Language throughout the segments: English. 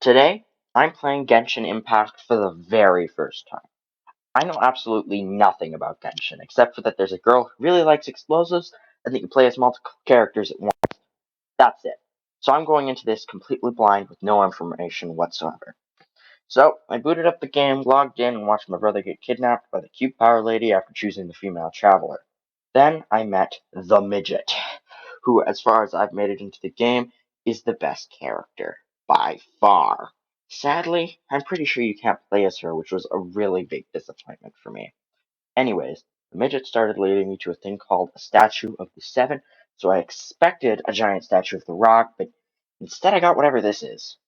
Today, I'm playing Genshin Impact for the very first time. I know absolutely nothing about Genshin, except for that there's a girl who really likes explosives and that you play as multiple characters at once. That's it. So I'm going into this completely blind with no information whatsoever. So, I booted up the game, logged in, and watched my brother get kidnapped by the cute power lady after choosing the female traveler. Then I met the midget, who, as far as I've made it into the game, is the best character. By far. Sadly, I'm pretty sure you can't play as her, which was a really big disappointment for me. Anyways, the midget started leading me to a thing called a Statue of the Seven, so I expected a giant statue of the rock, but instead I got whatever this is.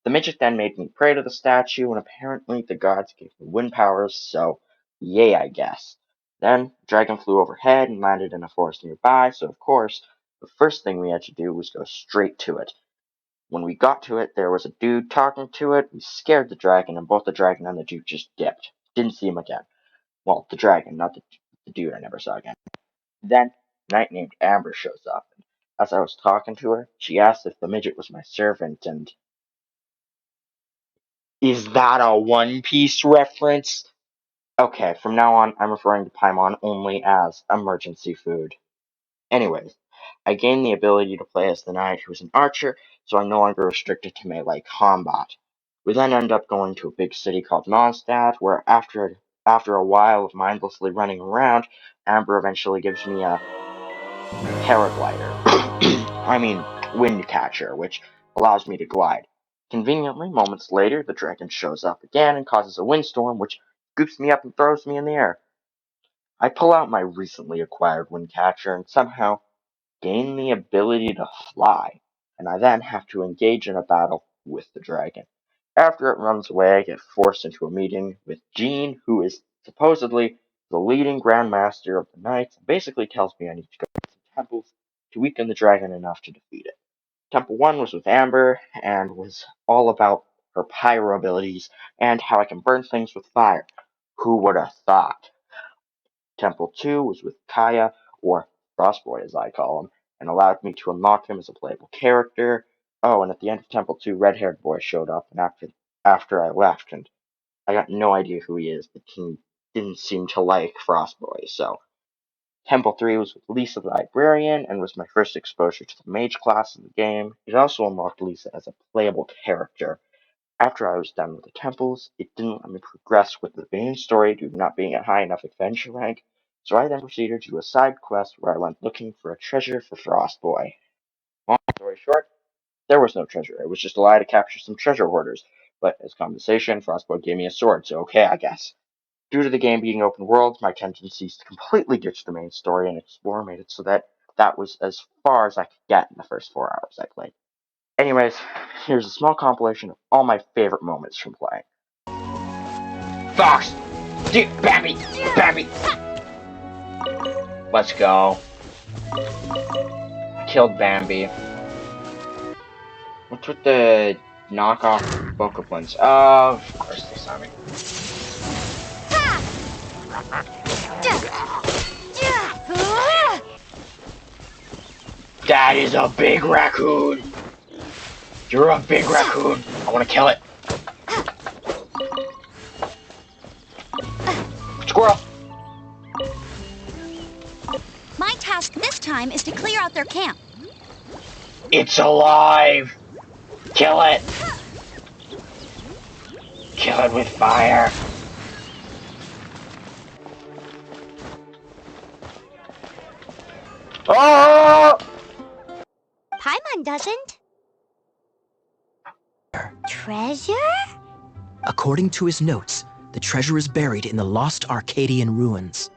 The midget then made me pray to the statue, and apparently the gods gave me wind powers, so yay, I guess. Then, the dragon flew overhead and landed in a forest nearby, so of course, the first thing we had to do was go straight to it. When we got to it, there was a dude talking to it. We scared the dragon, and both the dragon and the dude just dipped. Didn't see him again. Well, the dragon, not the dude I never saw again. Then, a knight named Amber shows up, and as I was talking to her, she asked if the midget was my servant, and is that a One Piece reference? Okay, from now on, I'm referring to Paimon only as emergency food. Anyways, I gained the ability to play as the knight who is an archer, so I'm no longer restricted to melee combat. We then end up going to a big city called Nonstad, where after a while of mindlessly running around, Amber eventually gives me a paraglider. I mean, wind catcher, which allows me to glide. Conveniently, moments later, the dragon shows up again and causes a windstorm, which scoops me up and throws me in the air. I pull out my recently acquired wind catcher and somehow gain the ability to fly, and I then have to engage in a battle with the dragon. After it runs away, I get forced into a meeting with Jean, who is supposedly the leading grandmaster of the knights, and basically tells me I need to go to some temples to weaken the dragon enough to defeat it. Temple 1 was with Amber, and was all about her pyro abilities and how I can burn things with fire. Who would have thought? Temple 2 was with Kaya, or Frostboy as I call him, and allowed me to unlock him as a playable character. Oh, and at the end of Temple 2, red-haired boy showed up, and after I left, and I got no idea who he is, but he didn't seem to like Frostboy, so Temple 3 was with Lisa the Librarian, and was my first exposure to the mage class in the game. It also unlocked Lisa as a playable character. After I was done with the temples, it didn't let me progress with the main story due to not being at high enough adventure rank, so I then proceeded to do a side quest where I went looking for a treasure for Frostboy. Long story short, there was no treasure. It was just a lie to capture some treasure hoarders, but as compensation, Frostboy gave me a sword, so okay, I guess. Due to the game being open world, my tendencies to completely ditch the main story and explore made it so that was as far as I could get in the first 4 hours I played. Anyways, here's a small compilation of all my favorite moments from playing. Fox! Bambi! Bambi! Let's go. Killed Bambi. What's with the knockoff Bokoblins? Of course they saw me. That is a big raccoon! You're a big raccoon! I wanna kill it! Squirrel! My task this time is to clear out their camp. It's alive! Kill it! Kill it with fire! Oh! Paimon doesn't. Treasure? According to his notes, the treasure is buried in the lost Arcadian ruins.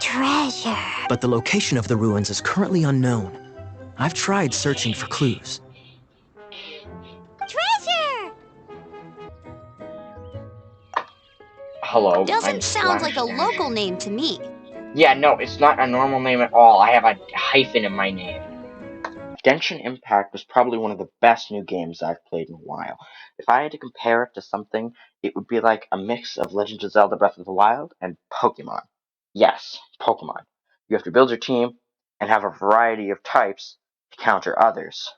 Treasure. But the location of the ruins is currently unknown. I've tried searching for clues. Treasure! Hello, I'm Doesn't sound like a Flash. local name to me. Yeah, no, it's not a normal name at all. I have a hyphen in my name. Genshin Impact was probably one of the best new games I've played in a while. If I had to compare it to something, it would be like a mix of Legend of Zelda Breath of the Wild and Pokemon. Yes, Pokemon. You have to build your team and have a variety of types to counter others.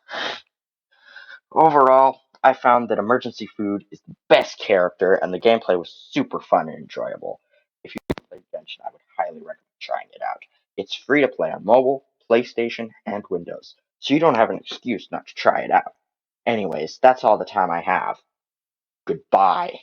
Overall, I found that Emergency Food is the best character, and the gameplay was super fun and enjoyable. If you haven't played Genshin, I would highly recommend trying it out. It's free to play on mobile, PlayStation, and Windows, so you don't have an excuse not to try it out. Anyways, that's all the time I have. Goodbye.